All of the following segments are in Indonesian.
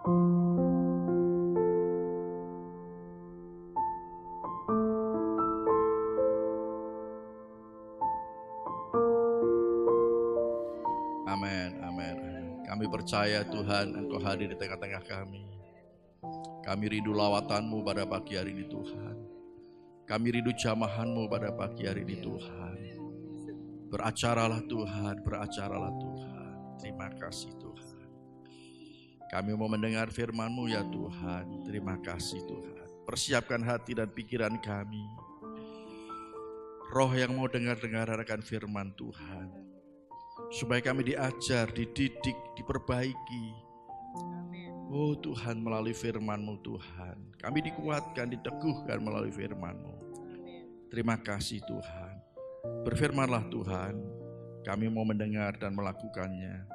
Amin, amin. Kami percaya Tuhan, Engkau hadir di tengah-tengah kami. Kami rindu lawatan-Mu pada pagi hari ini Tuhan. Kami rindu jamahan-Mu pada pagi hari ini Tuhan. Beracaralah Tuhan, beracaralah Tuhan. Terima kasih Tuhan. Kami mau mendengar firman-Mu ya Tuhan. Terima kasih Tuhan. Persiapkan hati dan pikiran kami. Roh yang mau dengar-dengar akan firman Tuhan. Supaya kami diajar, dididik, diperbaiki. Oh Tuhan, melalui firman-Mu Tuhan. Kami dikuatkan, diteguhkan melalui firman-Mu. Terima kasih Tuhan. Berfirmanlah Tuhan, kami mau mendengar dan melakukannya.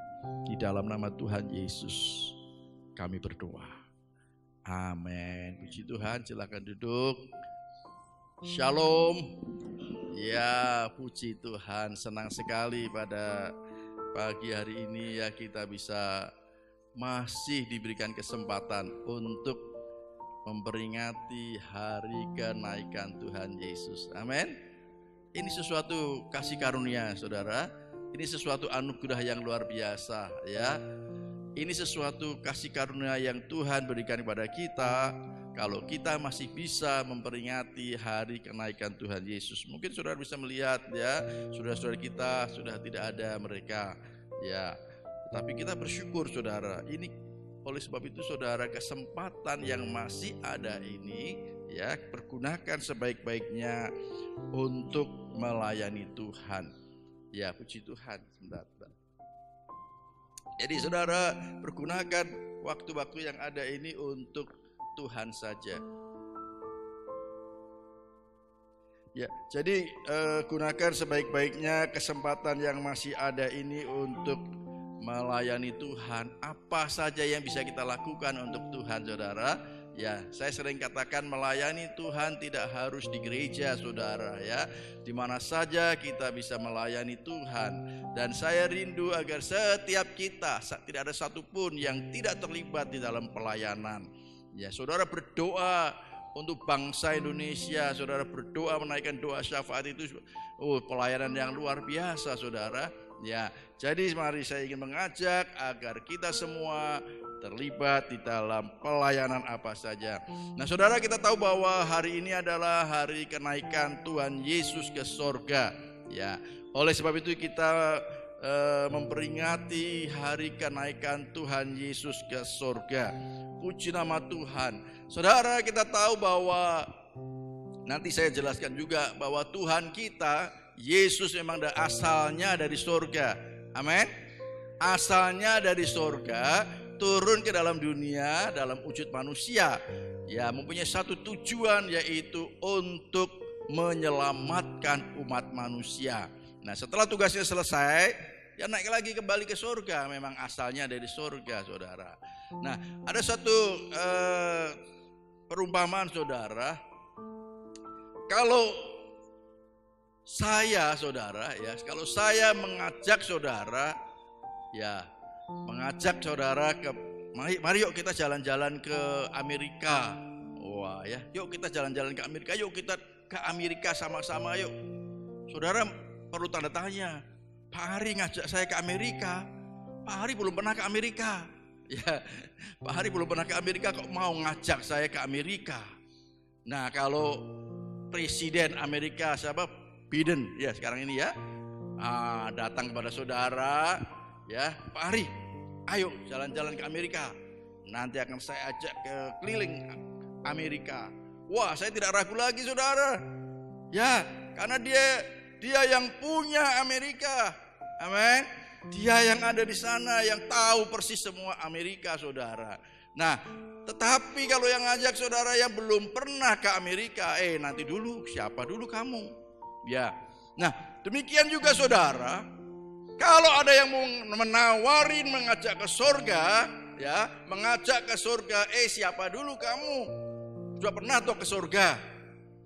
Di dalam nama Tuhan Yesus, kami berdoa. Amin. Puji Tuhan, silakan duduk. Shalom. Ya, puji Tuhan, senang sekali pada pagi hari ini ya kita bisa masih diberikan kesempatan untuk memperingati hari kenaikan Tuhan Yesus. Amin. Ini sesuatu kasih karunia, saudara. Ini sesuatu anugerah yang luar biasa, ya. Ini sesuatu kasih karunia yang Tuhan berikan kepada kita. Kalau kita masih bisa memperingati hari kenaikan Tuhan Yesus. Mungkin saudara bisa melihat ya, saudara-saudara kita sudah tidak ada mereka, ya. Tapi kita bersyukur saudara. Ini oleh sebab itu saudara, kesempatan yang masih ada ini ya, pergunakan sebaik-baiknya untuk melayani Tuhan. Ya, puji Tuhan. Sebentar. Jadi saudara, pergunakan waktu-waktu yang ada ini untuk Tuhan saja. Ya, jadi gunakan sebaik-baiknya kesempatan yang masih ada ini untuk melayani Tuhan. Apa saja yang bisa kita lakukan untuk Tuhan, saudara? Ya, saya sering katakan melayani Tuhan tidak harus di gereja, saudara, ya. Di mana saja kita bisa melayani Tuhan. Dan saya rindu agar setiap kita, tidak ada satupun yang tidak terlibat di dalam pelayanan. Ya, saudara berdoa untuk bangsa Indonesia, saudara berdoa menaikkan doa syafaat itu, pelayanan yang luar biasa, saudara. Ya, jadi mari saya ingin mengajak agar kita semua terlibat di dalam pelayanan apa saja. Nah, saudara, kita tahu bahwa hari ini adalah hari kenaikan Tuhan Yesus ke sorga. Ya, oleh sebab itu kita memperingati hari kenaikan Tuhan Yesus ke sorga. Puji nama Tuhan. Saudara, kita tahu bahwa nanti saya jelaskan juga bahwa Tuhan kita Yesus memang asalnya dari sorga. Amin. Asalnya dari sorga, turun ke dalam dunia dalam wujud manusia. Ya, mempunyai satu tujuan, yaitu untuk menyelamatkan umat manusia. Nah, setelah tugasnya selesai, dia naik lagi kembali ke sorga. Memang asalnya dari sorga, saudara. Nah, ada satu perumpamaan, saudara. Kalau saya, saudara, ya, kalau saya mengajak saudara, ya, mengajak saudara ke, mari yuk kita jalan-jalan ke Amerika. Wah, ya, yuk kita jalan-jalan ke Amerika, yuk kita ke Amerika sama-sama yuk. Saudara perlu tanda tanya, Pak Hari ngajak saya ke Amerika. Pak Hari belum pernah ke Amerika. Ya, Pak Hari belum pernah ke Amerika, kok mau ngajak saya ke Amerika? Nah, kalau Presiden Amerika siapa? Biden, ya sekarang ini ya, datang kepada saudara, ya, Pak Hari, ayo jalan-jalan ke Amerika. Nanti akan saya ajak ke keliling Amerika. Wah, saya tidak ragu lagi, saudara. Ya, karena dia yang punya Amerika. Amin. Dia yang ada di sana, yang tahu persis semua Amerika, saudara. Nah, tetapi kalau yang ngajak saudara yang belum pernah ke Amerika, nanti dulu, siapa dulu kamu? Ya, nah demikian juga saudara, kalau ada yang mau menawarin mengajak ke surga, ya, mengajak ke surga, siapa dulu kamu? Sudah pernah tuh ke surga,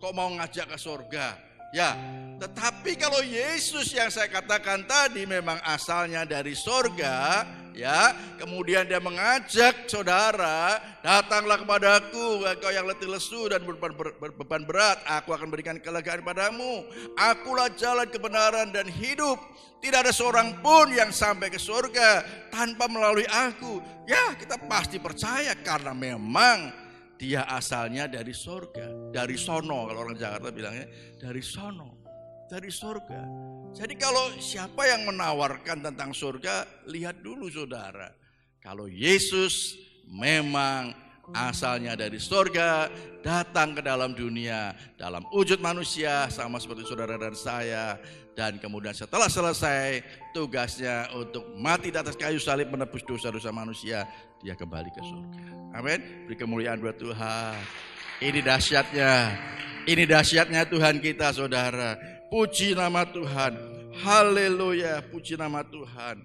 kok mau ngajak ke surga? Ya, tetapi kalau Yesus yang saya katakan tadi memang asalnya dari surga, ya. Kemudian dia mengajak saudara, datanglah kepadaku, engkau yang letih lesu dan berbeban berat, aku akan berikan kelegaan padamu. Akulah jalan kebenaran dan hidup. Tidak ada seorang pun yang sampai ke surga tanpa melalui aku. Ya, kita pasti percaya karena memang dia asalnya dari surga, dari sono, kalau orang Jakarta bilangnya dari sono, dari surga. Jadi kalau siapa yang menawarkan tentang surga, lihat dulu saudara. Kalau Yesus memang asalnya dari surga, datang ke dalam dunia dalam wujud manusia sama seperti saudara dan saya, dan kemudian setelah selesai tugasnya untuk mati di atas kayu salib menebus dosa-dosa manusia, dia kembali ke surga. Amin. Beri kemuliaan buat Tuhan. Ini dahsyatnya Tuhan kita saudara. Puji nama Tuhan. Haleluya, puji nama Tuhan.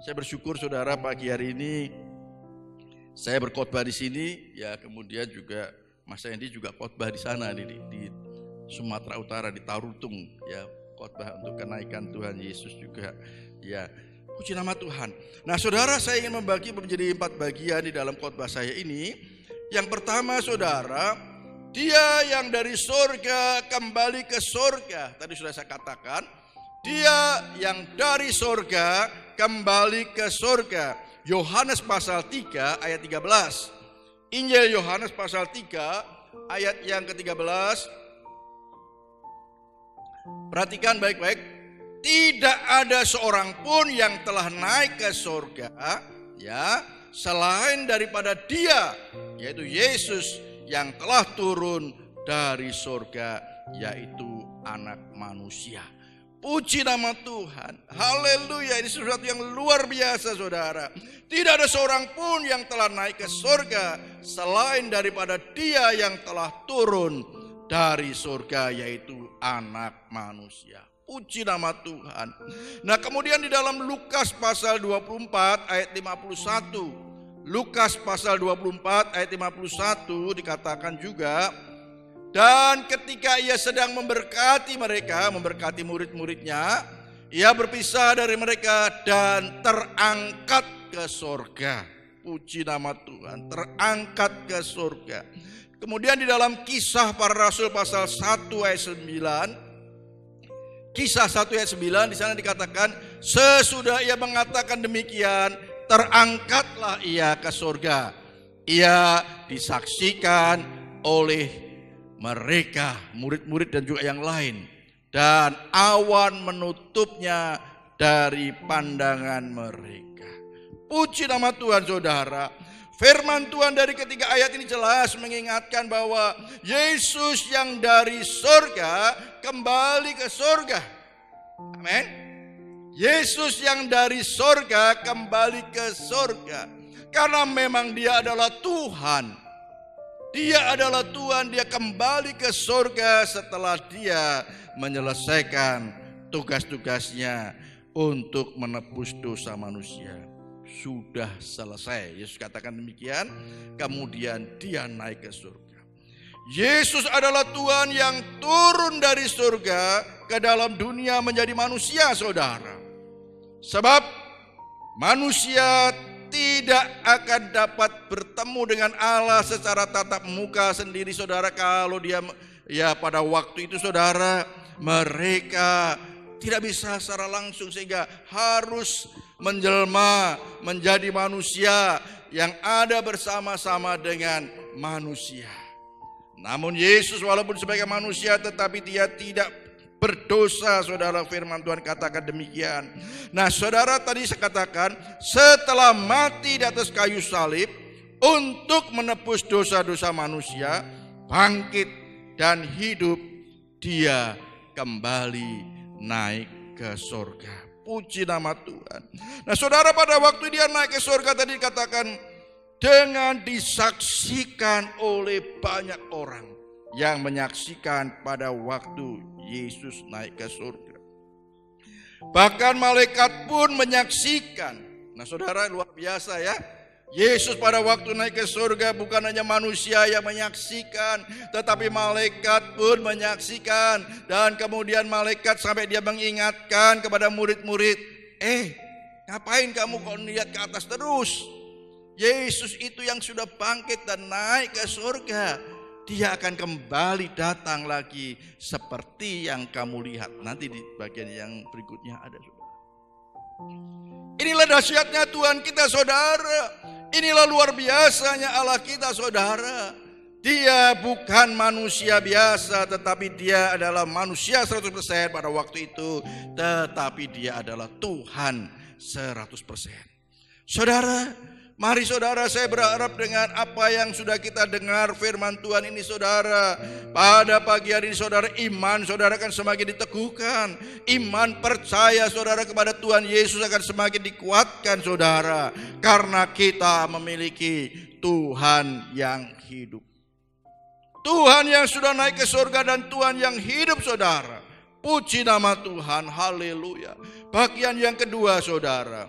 Saya bersyukur saudara pagi hari ini saya berkhotbah di sini, ya kemudian juga Mas Hendy juga khotbah di sana di Sumatera Utara di Tarutung, ya khotbah untuk kenaikan Tuhan Yesus juga. Ya, puji nama Tuhan. Nah, saudara, saya ingin membagi menjadi 4 bagian di dalam khotbah saya ini. Yang pertama, saudara, dia yang dari surga kembali ke surga. Tadi sudah saya katakan, dia yang dari surga kembali ke surga. Yohanes pasal 3 ayat 13. Injil Yohanes pasal 3 ayat yang ke-13. Perhatikan baik-baik. Tidak ada seorang pun yang telah naik ke surga, ya, selain daripada dia, yaitu Yesus yang telah turun dari surga, yaitu Anak Manusia. Puji nama Tuhan. Haleluya. Ini sesuatu yang luar biasa saudara. Tidak ada seorang pun yang telah naik ke surga selain daripada dia yang telah turun dari surga, yaitu Anak Manusia. Puji nama Tuhan. Nah, kemudian di dalam Lukas pasal 24 ayat 51. Lukas pasal 24 ayat 51 dikatakan juga, dan ketika ia sedang memberkati mereka, memberkati murid-muridnya, ia berpisah dari mereka dan terangkat ke surga. Puji nama Tuhan, terangkat ke surga. Kemudian di dalam Kisah Para Rasul pasal 1 ayat 9, Kisah 1 ayat 9 di sana dikatakan, sesudah ia mengatakan demikian, terangkatlah ia ke surga. Ia disaksikan oleh mereka, murid-murid dan juga yang lain, dan awan menutupnya dari pandangan mereka. Puji nama Tuhan saudara. Firman Tuhan dari ketiga ayat ini jelas mengingatkan bahwa Yesus yang dari surga kembali ke surga. Amin. Yesus yang dari surga kembali ke surga. Karena memang dia adalah Tuhan. Dia adalah Tuhan, dia kembali ke surga setelah dia menyelesaikan tugas-tugasnya untuk menebus dosa manusia. Sudah selesai. Yesus katakan demikian. Kemudian dia naik ke surga. Yesus adalah Tuhan yang turun dari surga ke dalam dunia menjadi manusia saudara. Sebab manusia tidak akan dapat bertemu dengan Allah secara tatap muka sendiri saudara, kalau dia pada waktu itu saudara, mereka tidak bisa secara langsung, sehingga harus menjelma menjadi manusia yang ada bersama-sama dengan manusia. Namun Yesus walaupun sebagai manusia tetapi dia tidak berdosa saudara, firman Tuhan katakan demikian. Nah saudara, tadi saya katakan setelah mati di atas kayu salib untuk menebus dosa-dosa manusia, bangkit dan hidup, dia kembali naik ke surga. Puji nama Tuhan. Nah saudara, pada waktu dia naik ke surga tadi dikatakan dengan disaksikan oleh banyak orang yang menyaksikan pada waktu Yesus naik ke surga. Bahkan malaikat pun menyaksikan. Nah saudara, luar biasa ya. Yesus pada waktu naik ke surga bukan hanya manusia yang menyaksikan, tetapi malaikat pun menyaksikan. Dan kemudian malaikat sampai dia mengingatkan kepada murid-murid, Ngapain kamu kok lihat ke atas terus? Yesus itu yang sudah bangkit dan naik ke surga. Dia akan kembali datang lagi seperti yang kamu lihat. Nanti di bagian yang berikutnya ada, saudara. Inilah dahsyatnya Tuhan kita, saudara. Inilah luar biasanya Allah kita, saudara. Dia bukan manusia biasa, tetapi dia adalah manusia 100% pada waktu itu. Tetapi dia adalah Tuhan 100%. Saudara, mari saudara, saya berharap dengan apa yang sudah kita dengar firman Tuhan ini, saudara, pada pagi hari ini saudara, iman saudara akan semakin diteguhkan. Iman percaya saudara kepada Tuhan Yesus akan semakin dikuatkan, saudara, karena kita memiliki Tuhan yang hidup. Tuhan yang sudah naik ke surga dan Tuhan yang hidup, saudara. Puji nama Tuhan, haleluya. Bagian yang kedua, saudara,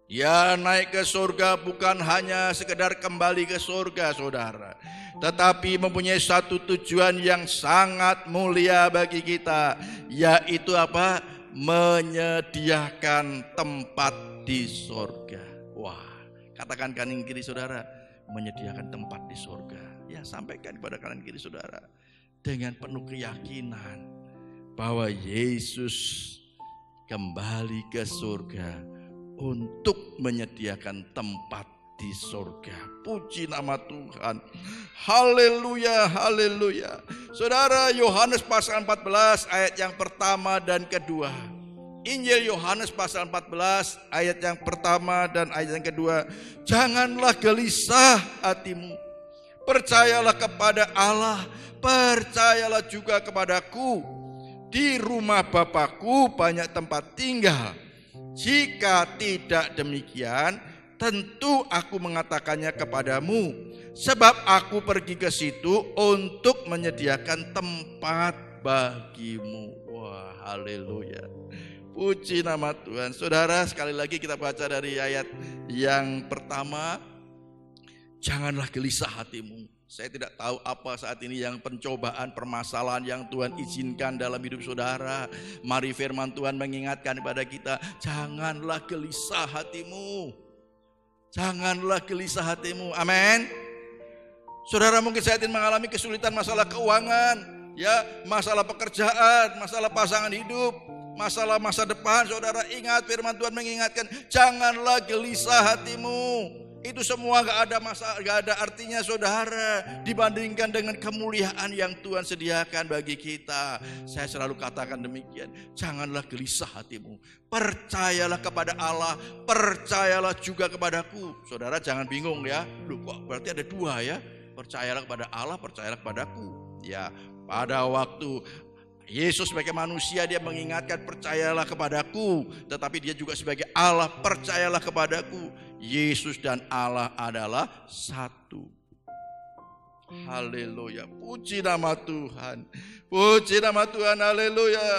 dia naik ke surga bukan hanya sekedar kembali ke surga, saudara, tetapi mempunyai satu tujuan yang sangat mulia bagi kita, yaitu apa? Menyediakan tempat di surga. Wah, katakan kanan kiri saudara, menyediakan tempat di surga. Ya, sampaikan kepada kanan kiri saudara dengan penuh keyakinan bahwa Yesus kembali ke surga untuk menyediakan tempat di surga. Puji nama Tuhan. Haleluya, haleluya. Saudara, Yohanes pasal 14 ayat yang pertama dan kedua. Injil Yohanes pasal 14 ayat yang pertama dan ayat yang kedua. Janganlah gelisah hatimu. Percayalah kepada Allah, percayalah juga kepadaku. Di rumah Bapakku banyak tempat tinggal. Jika tidak demikian, tentu aku mengatakannya kepadamu, sebab aku pergi ke situ untuk menyediakan tempat bagimu. Wah, haleluya. Puji nama Tuhan. Saudara, sekali lagi kita baca dari ayat yang pertama. Janganlah gelisah hatimu. Saya tidak tahu apa saat ini yang pencobaan, permasalahan yang Tuhan izinkan dalam hidup saudara. Mari firman Tuhan mengingatkan kepada kita, janganlah gelisah hatimu. Janganlah gelisah hatimu. Amin. Saudara mungkin saat ini mengalami kesulitan masalah keuangan, ya, masalah pekerjaan, masalah pasangan hidup, masalah masa depan. Saudara ingat firman Tuhan mengingatkan, janganlah gelisah hatimu. Itu semua gak ada masalah, gak ada artinya saudara, dibandingkan dengan kemuliaan yang Tuhan sediakan bagi kita. Saya selalu katakan demikian, janganlah gelisah hatimu. Percayalah kepada Allah, percayalah juga kepadaku. Saudara jangan bingung ya, loh kok berarti ada dua ya. Percayalah kepada Allah, percayalah kepadaku. Ya, pada waktu Yesus sebagai manusia dia mengingatkan percayalah kepadaku, tetapi dia juga sebagai Allah percayalah kepadaku. Yesus dan Allah adalah satu. Haleluya. Puji nama Tuhan. Puji nama Tuhan. Haleluya.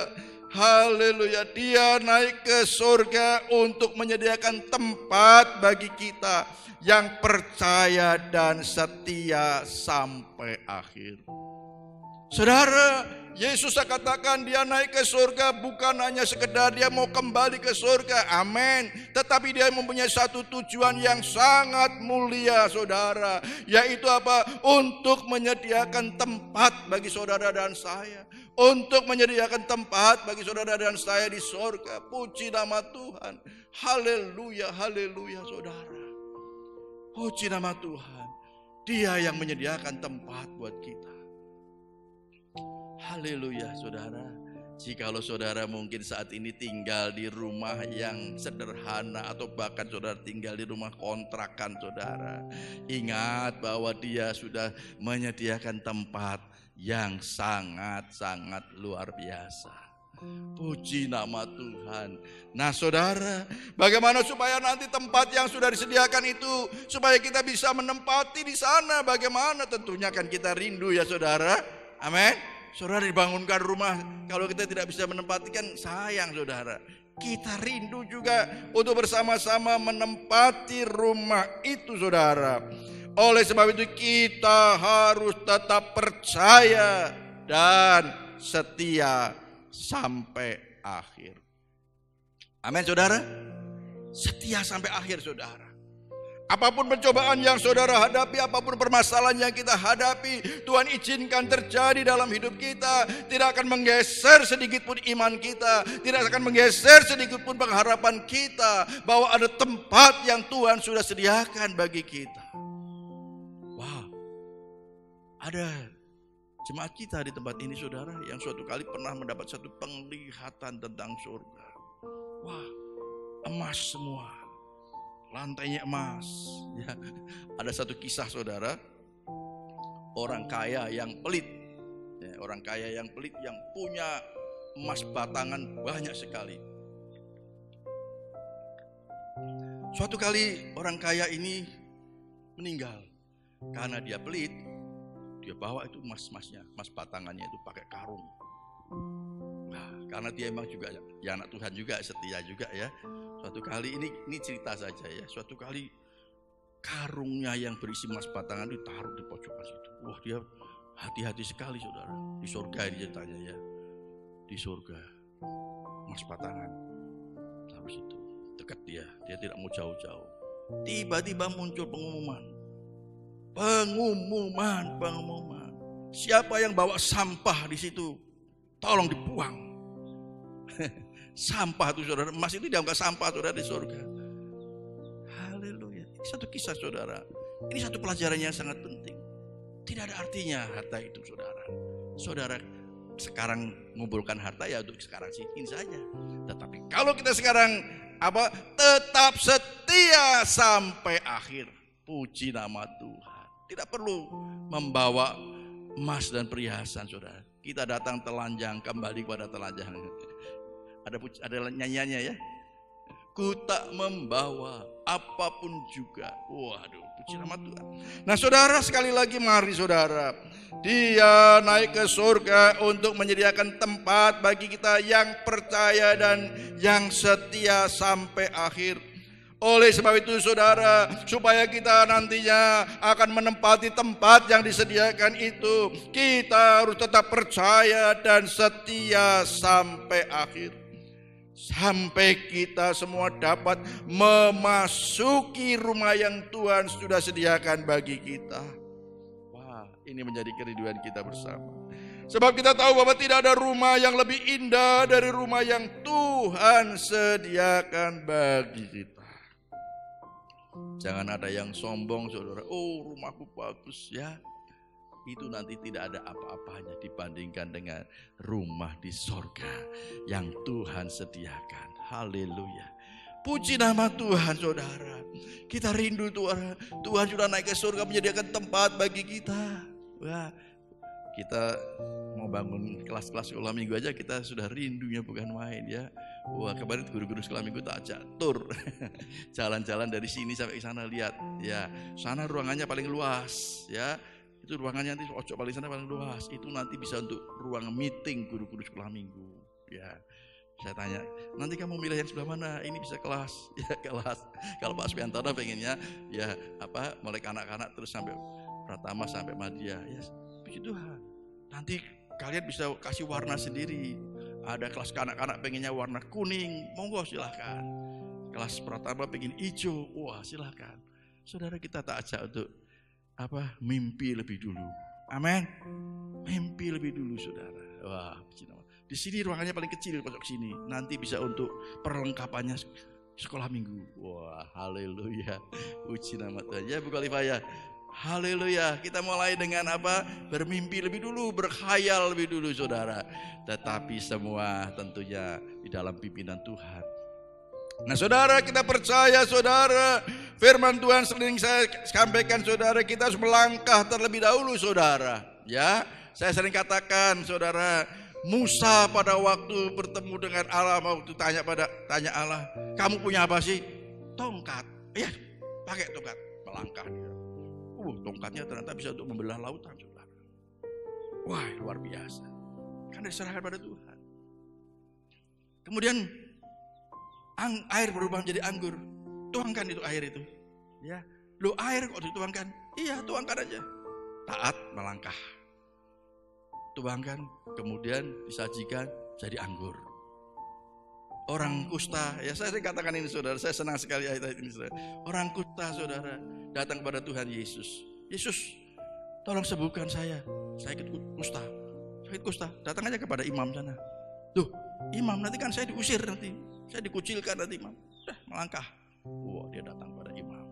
Haleluya. Dia naik ke surga untuk menyediakan tempat bagi kita yang percaya dan setia sampai akhir. Saudara, Yesus katakan dia naik ke surga bukan hanya sekedar dia mau kembali ke surga, amin. Tetapi dia mempunyai satu tujuan yang sangat mulia, saudara. Yaitu apa? Untuk menyediakan tempat bagi saudara dan saya. Untuk menyediakan tempat bagi saudara dan saya di surga. Puji nama Tuhan. Haleluya, haleluya saudara. Puji nama Tuhan. Dia yang menyediakan tempat buat kita. Haleluya saudara. Jikalau saudara mungkin saat ini tinggal di rumah yang sederhana atau bahkan saudara tinggal di rumah kontrakan saudara, ingat bahwa dia sudah menyediakan tempat yang sangat-sangat luar biasa. Puji nama Tuhan. Nah saudara, bagaimana supaya nanti tempat yang sudah disediakan itu supaya kita bisa menempati di sana? Bagaimana? Tentunya kan kita rindu ya saudara. Amin. Saudara dibangunkan rumah, kalau kita tidak bisa menempati kan sayang saudara. Kita rindu juga untuk bersama-sama menempati rumah itu saudara. Oleh sebab itu kita harus tetap percaya dan setia sampai akhir. Amin saudara. Setia sampai akhir saudara. Apapun pencobaan yang saudara hadapi, apapun permasalahan yang kita hadapi, Tuhan izinkan terjadi dalam hidup kita. Tidak akan menggeser sedikit pun iman kita, tidak akan menggeser sedikit pun pengharapan kita, bahwa ada tempat yang Tuhan sudah sediakan bagi kita. Wah, ada jemaat kita di tempat ini saudara, yang suatu kali pernah mendapat satu penglihatan tentang surga. Wah, emas semua, lantainya emas. Ya, ada satu kisah saudara, orang kaya yang pelit, ya, orang kaya yang pelit yang punya emas batangan banyak sekali. Suatu kali orang kaya ini meninggal karena dia pelit. Dia bawa itu emas-emasnya, emas batangannya itu pakai karung. Nah, karena dia emang juga ya anak Tuhan juga, setia juga ya. Suatu kali ini cerita saja ya. Suatu kali karungnya yang berisi emas batangan ditaruh di pojokan situ. Wah, dia hati-hati sekali saudara. Di surga ini ceritanya ya. Di surga emas batangan taruh situ. Dekat dia tidak mau jauh-jauh. Tiba-tiba muncul pengumuman. Siapa yang bawa sampah di situ, tolong dibuang. Sampah itu saudara, emas itu dianggap sampah saudara di surga. Haleluya. Ini satu kisah saudara. Ini satu pelajaran yang sangat penting. Tidak ada artinya harta itu saudara. Saudara sekarang mengumpulkan harta ya untuk sekarang sikin saja. Tetapi kalau kita sekarang tetap setia sampai akhir. Puji nama Tuhan. Tidak perlu membawa emas dan perhiasan saudara. Kita datang telanjang, kembali kepada telanjang. Ada nyanyiannya ya. Ku tak membawa apapun juga. Waduh, puji nama Tuhan. Nah saudara, sekali lagi mari saudara, Dia naik ke surga untuk menyediakan tempat bagi kita yang percaya dan yang setia sampai akhir. Oleh sebab itu saudara, supaya kita nantinya akan menempati tempat yang disediakan itu, kita harus tetap percaya dan setia sampai akhir. Sampai kita semua dapat memasuki rumah yang Tuhan sudah sediakan bagi kita. Wah, ini menjadi kerinduan kita bersama. Sebab kita tahu bahwa tidak ada rumah yang lebih indah dari rumah yang Tuhan sediakan bagi kita. Jangan ada yang sombong saudara, oh rumahku bagus ya. Itu nanti tidak ada apa-apanya dibandingkan dengan rumah di sorga yang Tuhan sediakan. Haleluya. Puji nama Tuhan saudara. Kita rindu Tuhan. Tuhan sudah naik ke surga menyediakan tempat bagi kita. Wah, kita mau bangun kelas-kelas sekolah minggu aja kita sudah rindunya bukan main ya. Wah, kemarin guru-guru sekolah minggu tak ajak tur. Jalan-jalan dari sini sampai ke sana, lihat ya. Sana ruangannya paling luas ya. Itu ruangannya nanti ojo paling sana paling luas. Itu nanti bisa untuk ruang meeting guru-guru sekolah minggu ya. Saya tanya, nanti kamu milih yang sebelah mana? Ini bisa kelas ya, kelas. Kalau Pak Supiantono pengennya ya mulai anak-anak terus sampai Pratama sampai Madya ya. Puji Tuhan. Nanti kalian bisa kasih warna sendiri. Ada kelas anak-anak pengennya warna kuning, monggo silahkan. Kelas Pratama pengen hijau, wah silahkan. Saudara, kita tak ajak untuk mimpi lebih dulu. Amin. Mimpi lebih dulu saudara. Wah, di sini ruangannya paling kecil pojok sini. Nanti bisa untuk perlengkapannya sekolah minggu. Wah, haleluya. Puji nama Tuhan. Ya Bu Khalifah ya. Haleluya. Kita mulai dengan bermimpi lebih dulu, berkhayal lebih dulu saudara. Tetapi semua tentunya di dalam pimpinan Tuhan. Nah saudara, kita percaya saudara, firman Tuhan sering saya sampaikan saudara, kita harus melangkah terlebih dahulu saudara. Ya, saya sering katakan saudara, Musa pada waktu bertemu dengan Allah, waktu tanya Allah, kamu punya apa sih? Tongkat. Ya, pakai tongkat, melangkah dia. Tongkatnya ternyata bisa untuk membelah lautan saudara. Wah, luar biasa. Kan diserahkan pada Tuhan. Kemudian air berubah menjadi anggur. Tuangkan itu air itu. Ya, lu air kok dituangkan? Iya, tuangkan aja. Taat melangkah. Tuangkan, kemudian disajikan jadi anggur. Orang kusta, ya saya katakan ini saudara, saya senang sekali ayat ini saudara. Orang kusta saudara datang kepada Tuhan Yesus. Yesus, tolong sembuhkan saya sakit kusta. Sakit kusta, datang aja kepada imam sana. Tuh, imam nanti kan saya diusir nanti. Saya dikucilkan nanti imam. Udah melangkah. Wah, dia datang kepada imam.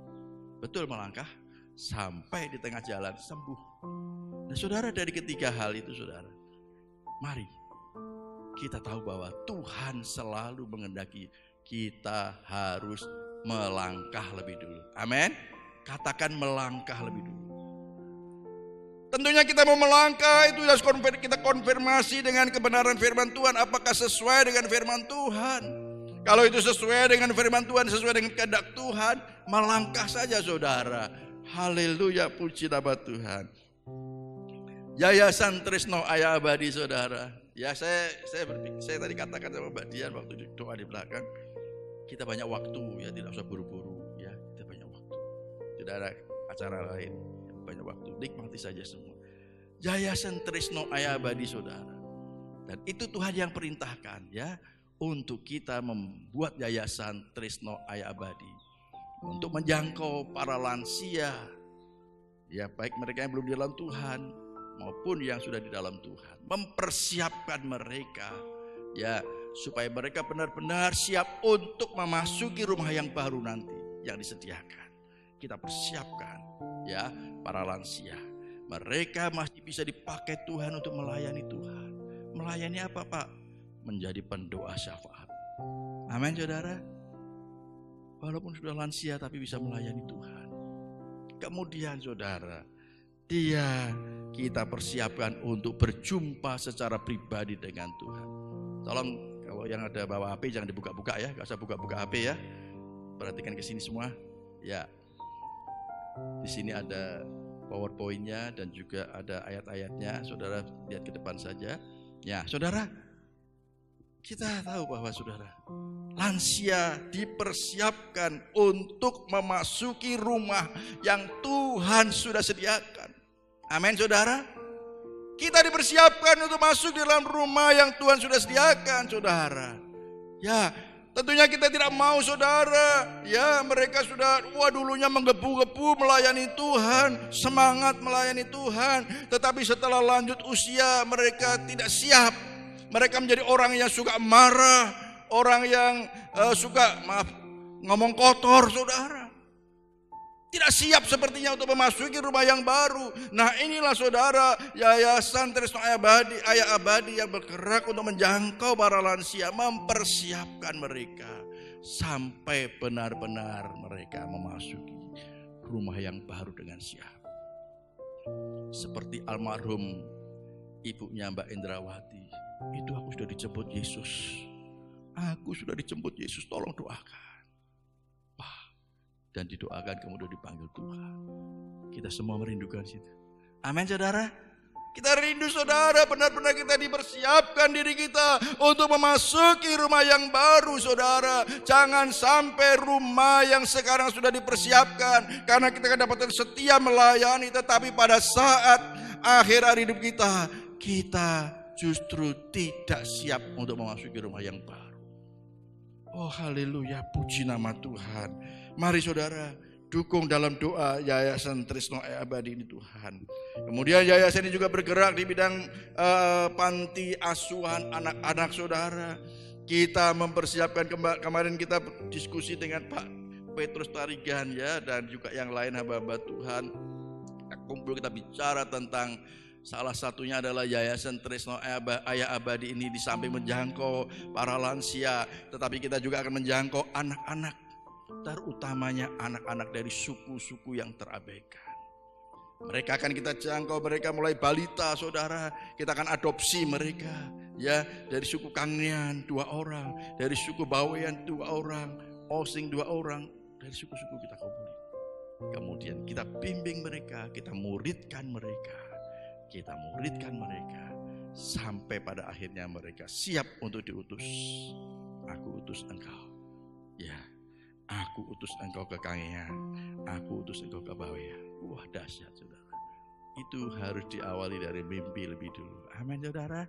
Betul melangkah sampai di tengah jalan sembuh. Nah saudara, dari ketiga hal itu saudara, mari kita tahu bahwa Tuhan selalu menghendaki kita harus melangkah lebih dulu. Amin. Katakan melangkah lebih dulu. Tentunya kita mau melangkah itu harus kita konfirmasi dengan kebenaran firman Tuhan. Apakah sesuai dengan firman Tuhan? Kalau itu sesuai dengan firman Tuhan, sesuai dengan kehendak Tuhan, melangkah saja saudara. Haleluya, puji nama Tuhan. Yayasan Trisno Aya Abadi saudara. Ya saya tadi katakan sama Mbak Dian waktu doa di belakang, kita banyak waktu ya, tidak usah buru-buru ya, kita banyak waktu. Tidak ada acara lain, banyak waktu, nikmati saja semua. Yayasan Trisno Aya Abadi saudara. Dan itu Tuhan yang perintahkan ya, untuk kita membuat Yayasan Trisno Aya Abadi untuk menjangkau para lansia ya, baik mereka yang belum di dalam Tuhan maupun yang sudah di dalam Tuhan, mempersiapkan mereka ya, supaya mereka benar-benar siap untuk memasuki rumah yang baru nanti yang disediakan. Kita persiapkan ya para lansia, mereka masih bisa dipakai Tuhan untuk melayani Tuhan. Melayani apa Pak? Menjadi pendoa syafaat. Amin saudara. Walaupun sudah lansia tapi bisa melayani Tuhan. Kemudian saudara, kita persiapkan untuk berjumpa secara pribadi dengan Tuhan. Tolong kalau yang ada bawa HP jangan dibuka-buka ya, gak usah buka-buka HP ya. Perhatikan ke sini semua. Ya, di sini ada PowerPoint-nya dan juga ada ayat-ayatnya. Saudara lihat ke depan saja. Ya, saudara, kita tahu bahwa saudara, lansia dipersiapkan untuk memasuki rumah yang Tuhan sudah sediakan. Amin saudara. Kita dipersiapkan untuk masuk di dalam rumah yang Tuhan sudah sediakan saudara. Ya, tentunya kita tidak mau saudara, ya mereka sudah dulunya menggebu-gebu melayani Tuhan, semangat melayani Tuhan, tetapi setelah lanjut usia mereka tidak siap. Mereka menjadi orang yang suka marah, orang yang suka ngomong kotor saudara. Tidak siap sepertinya untuk memasuki rumah yang baru. Nah inilah saudara, Yayasan Trisno Aya Abadi yang bergerak untuk menjangkau para lansia, mempersiapkan mereka sampai benar-benar mereka memasuki rumah yang baru dengan siap. Seperti almarhum ibunya Mbak Indrawati, itu aku sudah dijemput Yesus. Aku sudah dijemput Yesus, tolong doakan. Dan didoakan kemudian dipanggil Tuhan. Kita semua merindukan situ. Amin saudara. Kita rindu saudara, benar-benar kita dipersiapkan diri kita untuk memasuki rumah yang baru saudara. Jangan sampai rumah yang sekarang sudah dipersiapkan karena kita kedapatan setia melayani, tetapi pada saat akhir hidup kita justru tidak siap untuk memasuki rumah yang baru. Oh haleluya, puji nama Tuhan. Mari saudara, dukung dalam doa Yayasan Trisno Aya Abadi ini Tuhan. Kemudian yayasan ini juga bergerak di bidang panti asuhan anak-anak saudara. Kita mempersiapkan, kemarin kita diskusi dengan Pak Petrus Tarigan ya, dan juga yang lain hamba-hamba Tuhan. Kumpul kita bicara tentang salah satunya adalah Yayasan Trisno Aya Abadi ini di samping menjangkau para lansia, tetapi kita juga akan menjangkau anak-anak, terutamanya anak-anak dari suku-suku yang terabaikan. Mereka akan kita jangkau, mereka mulai balita saudara, kita akan adopsi mereka ya, dari suku Kangean 2 orang, dari suku Bawean 2 orang, Osing 2 orang, dari suku-suku kita kumpulin. Kemudian kita bimbing mereka, kita muridkan mereka sampai pada akhirnya mereka siap untuk diutus. Aku utus engkau ya, aku utus engkau ke Kangean, aku utus engkau ke Bawean. Wah dahsyat saudara. Itu harus diawali dari mimpi lebih dulu. Amin saudara.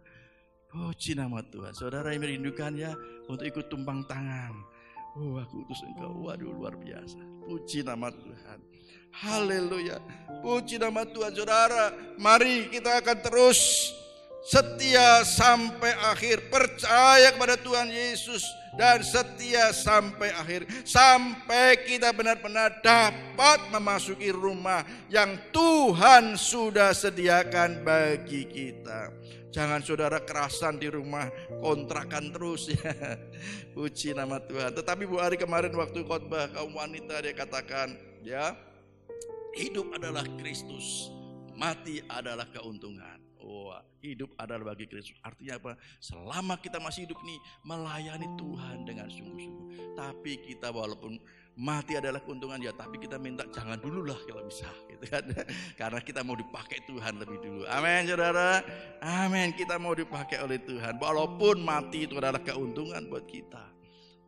Puji nama Tuhan. Saudara yang merindukan ya untuk ikut tumpang tangan. Oh, aku utus engkau. Waduh, luar biasa. Puji nama Tuhan. Haleluya. Puji nama Tuhan. Saudara, mari kita akan terus setia sampai akhir. Percaya kepada Tuhan Yesus dan setia sampai akhir. Sampai kita benar-benar dapat memasuki rumah yang Tuhan sudah sediakan bagi kita. Jangan saudara kerasan di rumah, kontrakan terus ya. Puji nama Tuhan. Tetapi Bu Ari kemarin waktu khotbah kaum wanita dia katakan ya, hidup adalah Kristus, mati adalah keuntungan. Oh, hidup adalah bagi Kristus. Artinya apa? Selama kita masih hidup nih melayani Tuhan dengan sungguh-sungguh. Tapi kita walaupun mati adalah keuntungan ya, tapi kita minta jangan dulu lah kalau bisa, gitu kan? Karena kita mau dipakai Tuhan lebih dulu. Amin, saudara. Amin. Kita mau dipakai oleh Tuhan. Walaupun mati itu adalah keuntungan buat kita.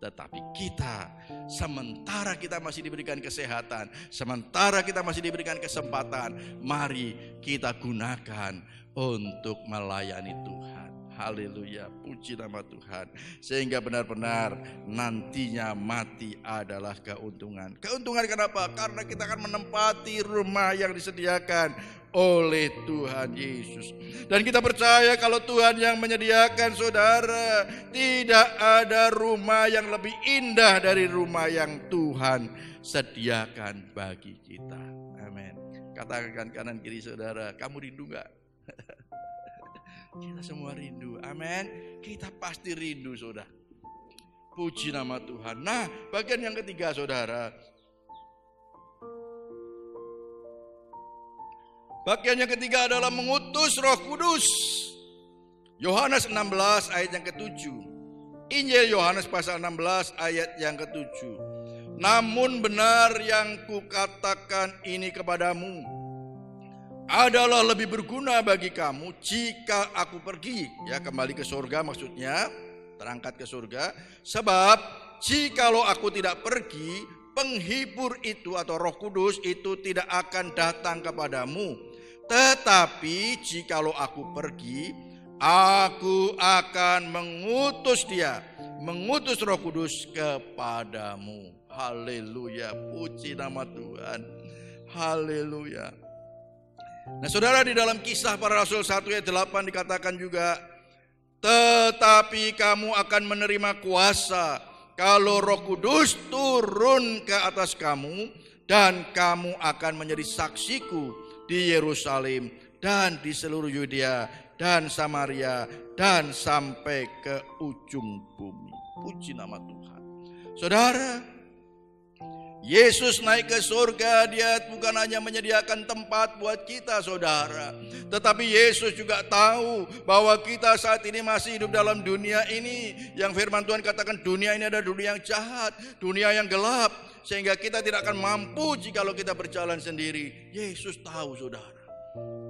Tetapi kita, sementara kita masih diberikan kesehatan, sementara kita masih diberikan kesempatan, mari kita gunakan untuk melayani Tuhan. Haleluya, puji nama Tuhan. Sehingga benar-benar nantinya mati adalah keuntungan. Keuntungan kenapa? Karena kita akan menempati rumah yang disediakan oleh Tuhan Yesus. Dan kita percaya kalau Tuhan yang menyediakan saudara, tidak ada rumah yang lebih indah dari rumah yang Tuhan sediakan bagi kita. Amin. Katakan kanan kiri saudara, kamu rindu gak? Kita semua rindu. Amin. Kita pasti rindu saudara. Puji nama Tuhan. Nah, bagian yang ketiga saudara. Bagian yang ketiga adalah mengutus Roh Kudus. Yohanes 16 ayat yang ke-7. Injil Yohanes pasal 16 ayat yang ke-7. Namun benar yang kukatakan ini kepadamu adalah lebih berguna bagi kamu jika aku pergi. Ya, kembali ke surga maksudnya, terangkat ke surga. Sebab jikalau aku tidak pergi, penghibur itu atau Roh Kudus itu tidak akan datang kepadamu. Tetapi jikalau aku pergi, aku akan mengutus dia, mengutus Roh Kudus kepadamu. Haleluya, puji nama Tuhan. Haleluya. Nah saudara, di dalam Kisah Para Rasul 1 ayat 8 dikatakan juga, tetapi kamu akan menerima kuasa kalau Roh Kudus turun ke atas kamu, dan kamu akan menjadi saksiku di Yerusalem dan di seluruh Yudea dan Samaria dan sampai ke ujung bumi. Puji nama Tuhan. Saudara, Yesus naik ke surga, dia bukan hanya menyediakan tempat buat kita saudara, tetapi Yesus juga tahu bahwa kita saat ini masih hidup dalam dunia ini yang firman Tuhan katakan dunia ini adalah dunia yang jahat, dunia yang gelap, sehingga kita tidak akan mampu jikalau kita berjalan sendiri. Yesus tahu saudara,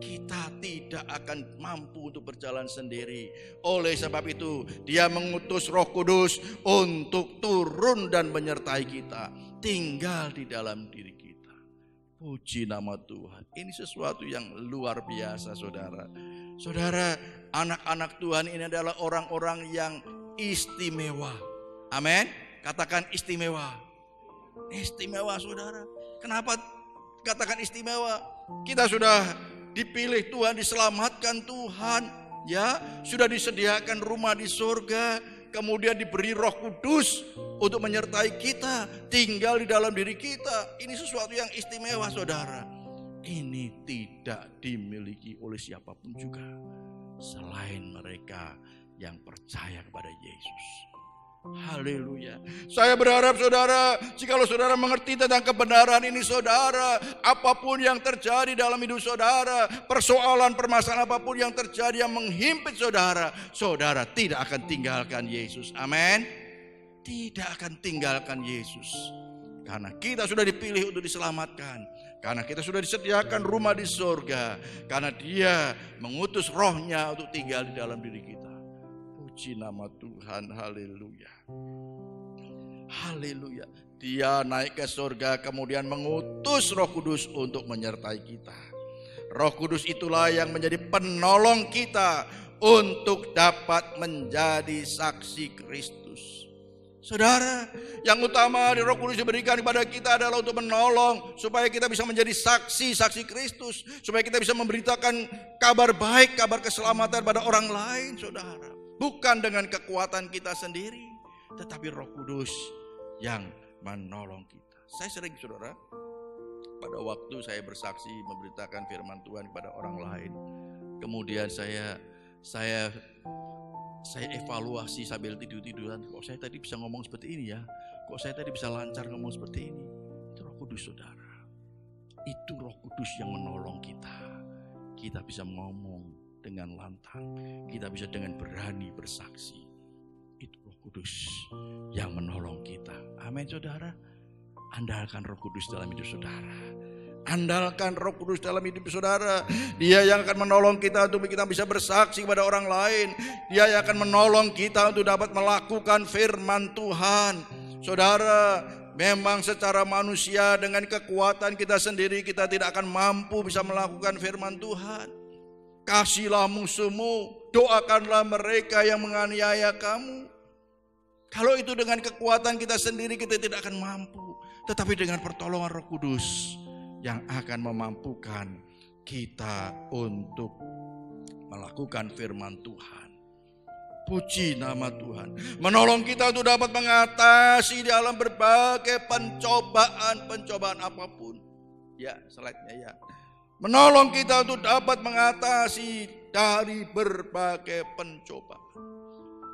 kita tidak akan mampu untuk berjalan sendiri. Oleh sebab itu dia mengutus Roh Kudus untuk turun dan menyertai kita, tinggal di dalam diri kita. Puji nama Tuhan. Ini sesuatu yang luar biasa saudara. Saudara, anak-anak Tuhan ini adalah orang-orang yang istimewa. Amin. Katakan istimewa. Istimewa saudara. Kenapa katakan istimewa? Kita sudah dipilih Tuhan, diselamatkan Tuhan, ya, sudah disediakan rumah di surga, kemudian diberi Roh Kudus untuk menyertai kita, tinggal di dalam diri kita. Ini sesuatu yang istimewa saudara. Ini tidak dimiliki oleh siapapun juga selain mereka yang percaya kepada Yesus. Haleluya. Saya berharap saudara, jikalau saudara mengerti tentang kebenaran ini saudara, apapun yang terjadi dalam hidup saudara, persoalan permasalahan apapun yang terjadi yang menghimpit saudara, saudara tidak akan tinggalkan Yesus. Amin. Tidak akan tinggalkan Yesus. Karena kita sudah dipilih untuk diselamatkan, karena kita sudah disediakan rumah di surga, karena dia mengutus rohnya untuk tinggal di dalam diri kita. Puji nama Tuhan, haleluya. Haleluya. Dia naik ke surga kemudian mengutus Roh Kudus untuk menyertai kita. Roh Kudus itulah yang menjadi penolong kita untuk dapat menjadi saksi Kristus. Saudara, yang utama di Roh Kudus diberikan kepada kita adalah untuk menolong supaya kita bisa menjadi saksi Kristus, supaya kita bisa memberitakan kabar baik, kabar keselamatan pada orang lain, saudara. Bukan dengan kekuatan kita sendiri, tetapi Roh Kudus yang menolong kita. Saya sering, saudara, pada waktu saya bersaksi memberitakan firman Tuhan kepada orang lain, kemudian saya evaluasi sambil tidur-tiduran, kok saya tadi bisa ngomong seperti ini ya, kok saya tadi bisa lancar ngomong seperti ini. Itu Roh Kudus, saudara. Itu Roh Kudus yang menolong kita. Kita bisa ngomong dengan lantang, kita bisa dengan berani bersaksi. Itu Roh Kudus yang menolong kita. Amin, saudara. Andalkan Roh Kudus dalam hidup saudara. Andalkan Roh Kudus dalam hidup saudara. Dia yang akan menolong kita untuk kita bisa bersaksi kepada orang lain. Dia yang akan menolong kita untuk dapat melakukan firman Tuhan. Saudara, memang secara manusia dengan kekuatan kita sendiri kita tidak akan mampu bisa melakukan firman Tuhan. Kasihlah musuhmu, doakanlah mereka yang menganiaya kamu. Kalau itu dengan kekuatan kita sendiri kita tidak akan mampu. Tetapi dengan pertolongan Roh Kudus yang akan memampukan kita untuk melakukan firman Tuhan. Puji nama Tuhan. Menolong kita untuk dapat mengatasi dalam berbagai pencobaan apapun. Ya, slide-nya ya. Menolong kita untuk dapat mengatasi dari berbagai pencobaan.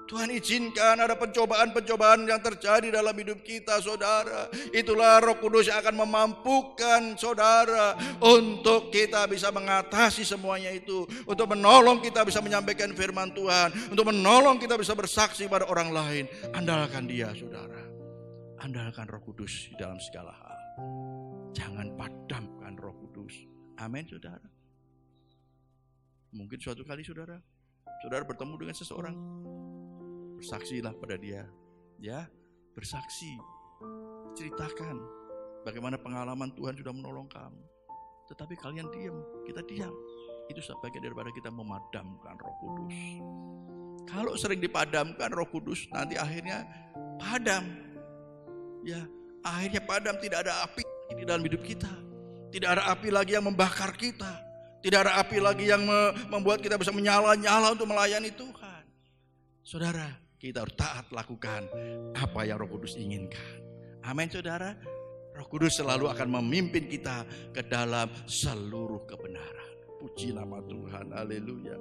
Tuhan izinkan ada pencobaan-pencobaan yang terjadi dalam hidup kita, saudara. Itulah Roh Kudus yang akan memampukan saudara untuk kita bisa mengatasi semuanya itu. Untuk menolong kita bisa menyampaikan firman Tuhan. Untuk menolong kita bisa bersaksi pada orang lain. Andalkan Dia, saudara. Andalkan Roh Kudus di dalam segala hal. Jangan padamkan Roh Kudus. Amin, saudara. Mungkin suatu kali saudara bertemu dengan seseorang, bersaksilah pada dia, ya, bersaksi, ceritakan bagaimana pengalaman Tuhan sudah menolong kamu. Tetapi kalian diam, kita diam. Itu sebagian daripada kita memadamkan Roh Kudus. Kalau sering dipadamkan Roh Kudus, nanti akhirnya padam. Ya, akhirnya padam, tidak ada api di dalam hidup kita. Tidak ada api lagi yang membakar kita. Tidak ada api lagi yang membuat kita bisa menyala-nyala untuk melayani Tuhan. Saudara, kita harus taat lakukan apa yang Roh Kudus inginkan. Amin, saudara. Roh Kudus selalu akan memimpin kita ke dalam seluruh kebenaran. Puji nama Tuhan. Haleluya.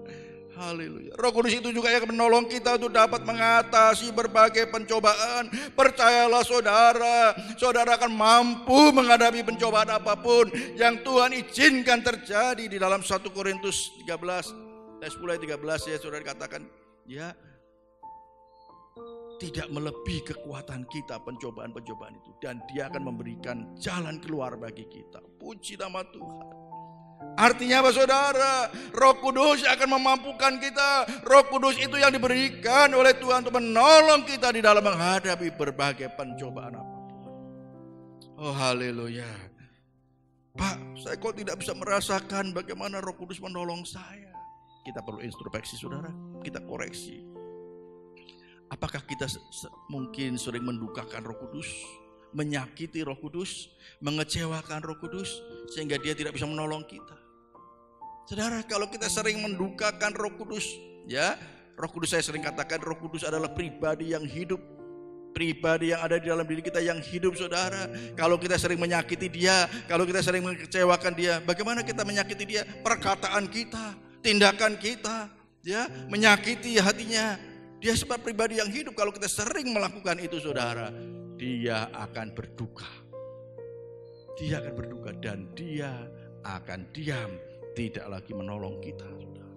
Haleluya. Roh Kudus itu juga yang menolong kita untuk dapat mengatasi berbagai pencobaan. Percayalah saudara, saudara akan mampu menghadapi pencobaan apapun yang Tuhan izinkan terjadi. Di dalam 1 Korintus 13 ayat 10 ayat 13 ya, saudara katakan, ya, tidak melebihi kekuatan kita pencobaan-pencobaan itu, dan Dia akan memberikan jalan keluar bagi kita. Puji nama Tuhan. Artinya apa, saudara? Roh Kudus akan memampukan kita. Roh Kudus itu yang diberikan oleh Tuhan untuk menolong kita di dalam menghadapi berbagai pencobaan apapun. Oh, haleluya. Pak, saya kok tidak bisa merasakan bagaimana Roh Kudus menolong saya. Kita perlu introspeksi, saudara. Kita koreksi. Apakah kita mungkin sering mendukakan Roh Kudus, menyakiti Roh Kudus, mengecewakan Roh Kudus, sehingga Dia tidak bisa menolong kita? Saudara, kalau kita sering mendukakan Roh Kudus, ya, Roh Kudus, saya sering katakan Roh Kudus adalah pribadi yang hidup. Pribadi yang ada di dalam diri kita yang hidup, saudara. Kalau kita sering menyakiti Dia, kalau kita sering mengecewakan Dia, bagaimana kita menyakiti Dia? Perkataan kita, tindakan kita, ya, menyakiti hatinya. Dia sebab pribadi yang hidup. Kalau kita sering melakukan itu, saudara, Dia akan berduka. Dia akan berduka dan Dia akan diam, tidak lagi menolong kita, saudara.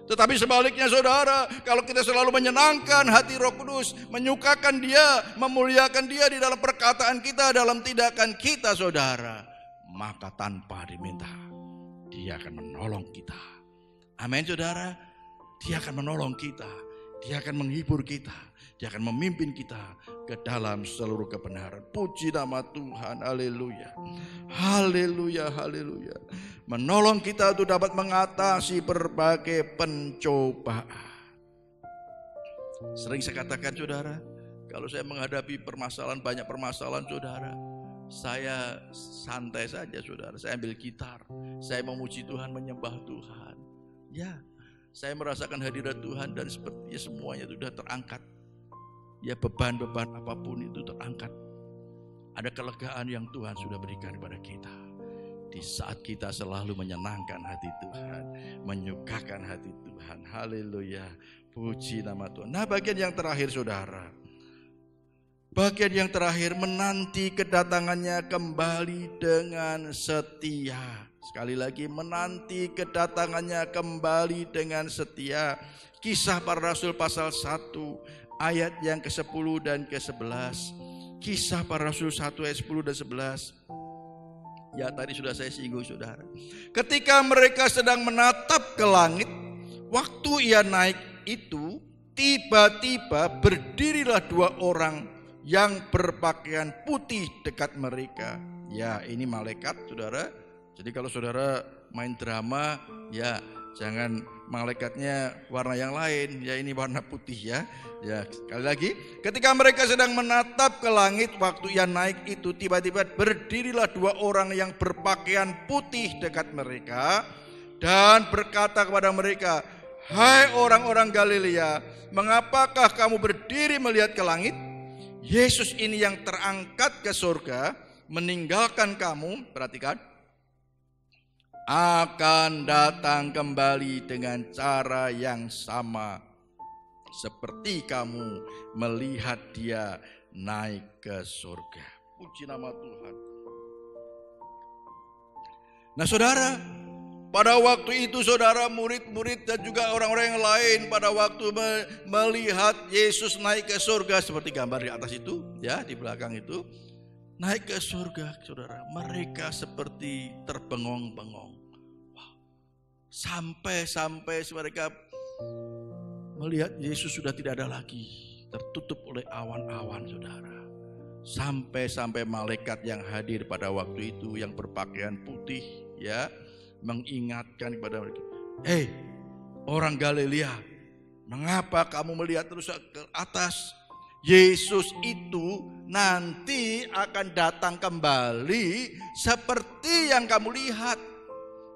Tetapi sebaliknya, saudara, kalau kita selalu menyenangkan hati Roh Kudus, menyukakan Dia, memuliakan Dia di dalam perkataan kita, dalam tindakan kita, saudara, maka tanpa diminta Dia akan menolong kita. Amin, saudara. Dia akan menolong kita. Dia akan menghibur kita. Dia akan memimpin kita ke dalam seluruh kebenaran. Puji nama Tuhan. Haleluya. Haleluya. Haleluya. menolong kita untuk dapat mengatasi berbagai pencobaan. Sering saya katakan saudara, kalau saya menghadapi permasalahan, banyak permasalahan saudara, saya santai saja saudara, saya ambil gitar, saya memuji Tuhan, menyembah Tuhan. Ya, saya merasakan hadirat Tuhan dan sepertinya semuanya sudah terangkat. Ya, beban-beban apapun itu terangkat. Ada kelegaan yang Tuhan sudah berikan kepada kita. Di saat kita selalu menyenangkan hati Tuhan, menyukakan hati Tuhan. Haleluya. Puji nama Tuhan. Nah, bagian yang terakhir saudara. Bagian yang terakhir, menanti kedatangannya kembali dengan setia. Sekali lagi, menanti kedatangannya kembali dengan setia. Kisah Para Rasul pasal 1 ayat yang ke-10 dan ke-11. Kisah Para Rasul 1 ayat 10 dan 11. Ya, tadi sudah saya singgung saudara. Ketika mereka sedang menatap ke langit, waktu ia naik itu, tiba-tiba berdirilah 2 orang yang berpakaian putih dekat mereka. Ya, ini malaikat saudara. Jadi kalau saudara main drama, ya jangan malaikatnya warna yang lain, ya ini warna putih ya. Ya, sekali lagi, ketika mereka sedang menatap ke langit, waktu ia naik itu, tiba-tiba berdirilah 2 orang yang berpakaian putih dekat mereka dan berkata kepada mereka, "Hai orang-orang Galilea, mengapakah kamu berdiri melihat ke langit? Yesus ini yang terangkat ke surga, meninggalkan kamu," perhatikan, "akan datang kembali dengan cara yang sama seperti kamu melihat dia naik ke surga." Puji nama Tuhan. Nah saudara, pada waktu itu saudara, murid-murid dan juga orang-orang yang lain pada waktu melihat Yesus naik ke surga, seperti gambar di atas itu ya, di belakang itu, naik ke surga saudara, mereka seperti terbengong-bengong. Sampai mereka melihat Yesus sudah tidak ada lagi, tertutup oleh awan-awan saudara. Sampai malaikat yang hadir pada waktu itu yang berpakaian putih ya, mengingatkan kepada mereka, "Hei orang Galilea, mengapa kamu melihat terus ke atas? Yesus itu nanti akan datang kembali seperti yang kamu lihat.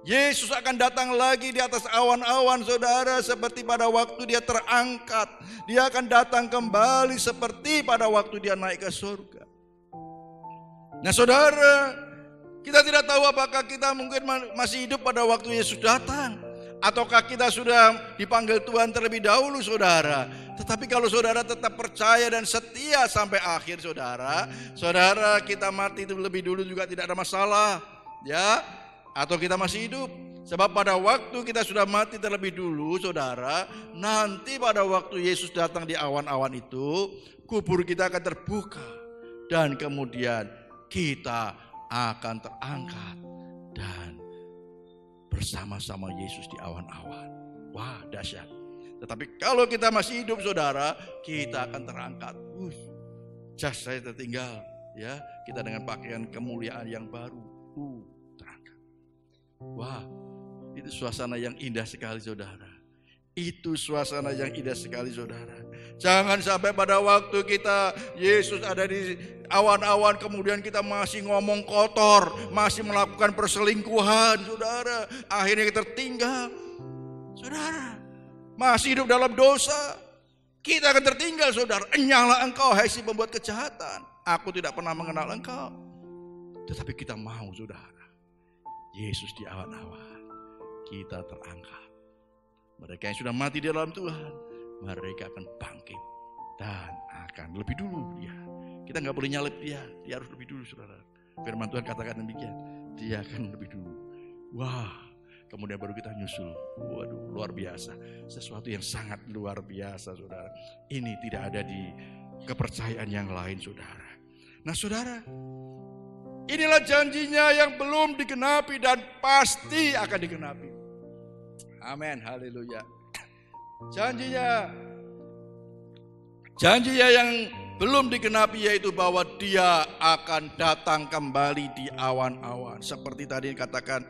Yesus akan datang lagi di atas awan-awan saudara, seperti pada waktu dia terangkat. Dia akan datang kembali seperti pada waktu dia naik ke surga." Nah saudara, kita tidak tahu apakah kita mungkin masih hidup pada waktu Yesus datang, ataukah kita sudah dipanggil Tuhan terlebih dahulu saudara. Tetapi kalau saudara tetap percaya dan setia sampai akhir saudara, kita mati itu lebih dulu juga tidak ada masalah ya. Atau kita masih hidup, sebab pada waktu kita sudah mati terlebih dulu saudara, nanti pada waktu Yesus datang di awan-awan itu, kubur kita akan terbuka dan kemudian kita akan terangkat dan bersama-sama Yesus di awan-awan. Wah, dahsyat. Tetapi kalau kita masih hidup saudara, kita akan terangkat. Jas saya tertinggal ya, kita dengan pakaian kemuliaan yang baru. Terangkat. Wah, itu suasana yang indah sekali saudara. Itu suasana yang indah sekali saudara. Jangan sampai pada waktu kita Yesus ada di awan-awan kemudian kita masih ngomong kotor, masih melakukan perselingkuhan saudara, akhirnya kita tertinggal. Saudara, masih hidup dalam dosa, kita akan tertinggal saudara. Enyahlah engkau hai si pembuat kejahatan, aku tidak pernah mengenal engkau. Tetapi kita mau saudara, Yesus di awan-awan, kita terangkat. Mereka yang sudah mati di dalam Tuhan, mereka akan bangkit dan akan lebih dulu dia. Kita nggak boleh nyalip dia harus lebih dulu saudara. Firman Tuhan katakan demikian, dia akan lebih dulu. Wah, kemudian baru kita nyusul. Waduh, luar biasa. Sesuatu yang sangat luar biasa saudara. Ini tidak ada di kepercayaan yang lain saudara. Nah saudara, inilah janjinya yang belum digenapi dan pasti akan digenapi. Amin, haleluya. Janjinya yang belum digenapi yaitu bahwa dia akan datang kembali di awan-awan. Seperti tadi dikatakan,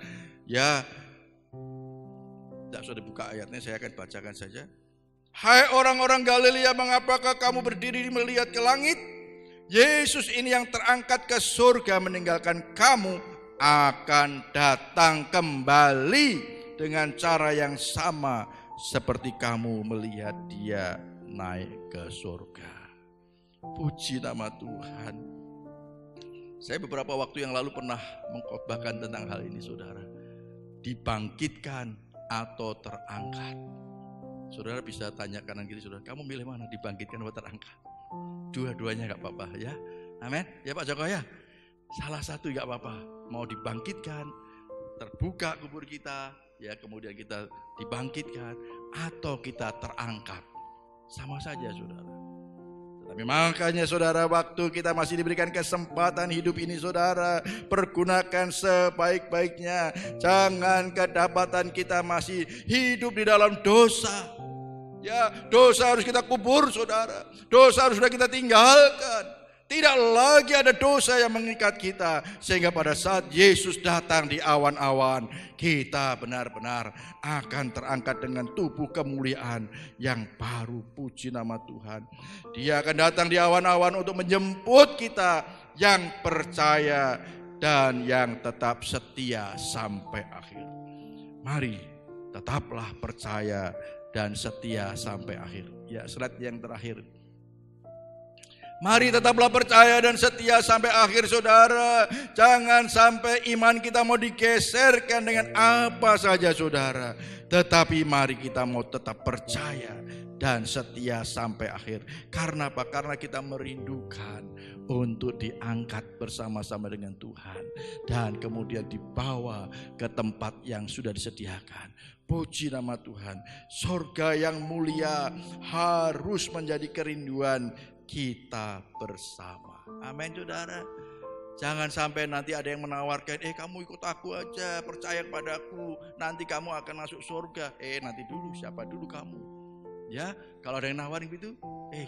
Ya, tidak usah dibuka ayatnya, saya akan bacakan saja. Hai orang-orang Galilea, mengapakah kamu berdiri melihat ke langit? Yesus ini yang terangkat ke surga meninggalkan kamu akan datang kembali dengan cara yang sama seperti kamu melihat dia naik ke surga. Puji nama Tuhan. Saya beberapa waktu yang lalu pernah mengkhotbahkan tentang hal ini, saudara. Dibangkitkan atau terangkat. Saudara bisa tanya kanan kiri saudara, kamu milih mana, dibangkitkan atau terangkat? Dua-duanya gak apa-apa ya. Amin. Ya Pak Joko ya. Salah satu gak apa-apa. Mau dibangkitkan, terbuka kubur kita, ya kemudian kita dibangkitkan, atau kita terangkat. Sama saja saudara. Tapi makanya saudara, waktu kita masih diberikan kesempatan hidup ini saudara, pergunakan sebaik-baiknya. Jangan kedapatan kita masih hidup di dalam dosa. Ya, dosa harus kita kubur saudara. Dosa harus sudah kita tinggalkan. Tidak lagi ada dosa yang mengikat kita. Sehingga pada saat Yesus datang di awan-awan, kita benar-benar akan terangkat dengan tubuh kemuliaan yang baru. Puji nama Tuhan. Dia akan datang di awan-awan untuk menjemput kita yang percaya dan yang tetap setia sampai akhir. Mari tetaplah percaya dan setia sampai akhir. Ya, slide yang terakhir. Mari tetaplah percaya dan setia sampai akhir saudara. Jangan sampai iman kita mau digeserkan dengan apa saja saudara. Tetapi mari kita mau tetap percaya dan setia sampai akhir. Karena apa? Karena kita merindukan untuk diangkat bersama-sama dengan Tuhan. Dan kemudian dibawa ke tempat yang sudah disediakan. Puji nama Tuhan. Surga yang mulia harus menjadi kerinduan kita bersama. Amin saudara. Jangan sampai nanti ada yang menawarkan, kamu ikut aku aja, percaya kepadaku, nanti kamu akan masuk surga. Nanti dulu, siapa dulu kamu? Ya, kalau ada yang nawarin gitu,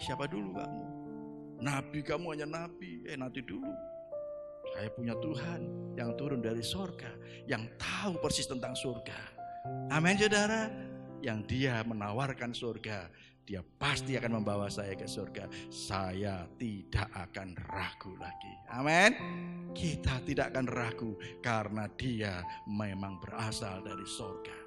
siapa dulu kamu? Nabi, kamu hanya nabi. Nanti dulu. Saya punya Tuhan yang turun dari surga, yang tahu persis tentang surga. Amin saudara. Yang dia menawarkan surga, dia pasti akan membawa saya ke surga. Saya tidak akan ragu lagi. Amin. Kita tidak akan ragu karena dia memang berasal dari surga.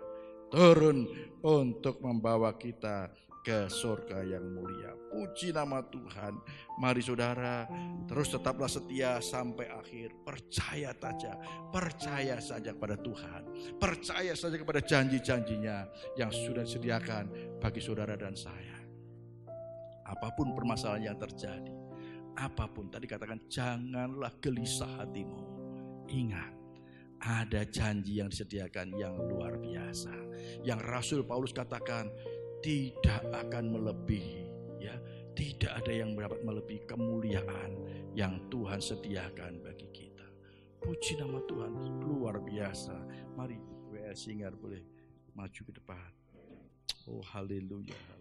Turun untuk membawa kita ke surga yang mulia. Puji nama Tuhan. Mari saudara, terus tetaplah setia sampai akhir. Percaya saja kepada Tuhan. Percaya saja kepada janji-janjinya yang sudah disediakan bagi saudara dan saya. Apapun permasalahan yang terjadi, apapun, tadi katakan janganlah gelisah hatimu. Ingat, ada janji yang disediakan yang luar biasa. Yang Rasul Paulus katakan tidak akan melebihi, ya, tidak ada yang dapat melebihi kemuliaan yang Tuhan sediakan bagi kita. Puji nama Tuhan, luar biasa. Mari WL Singar boleh maju ke depan. Oh haleluya, haleluya.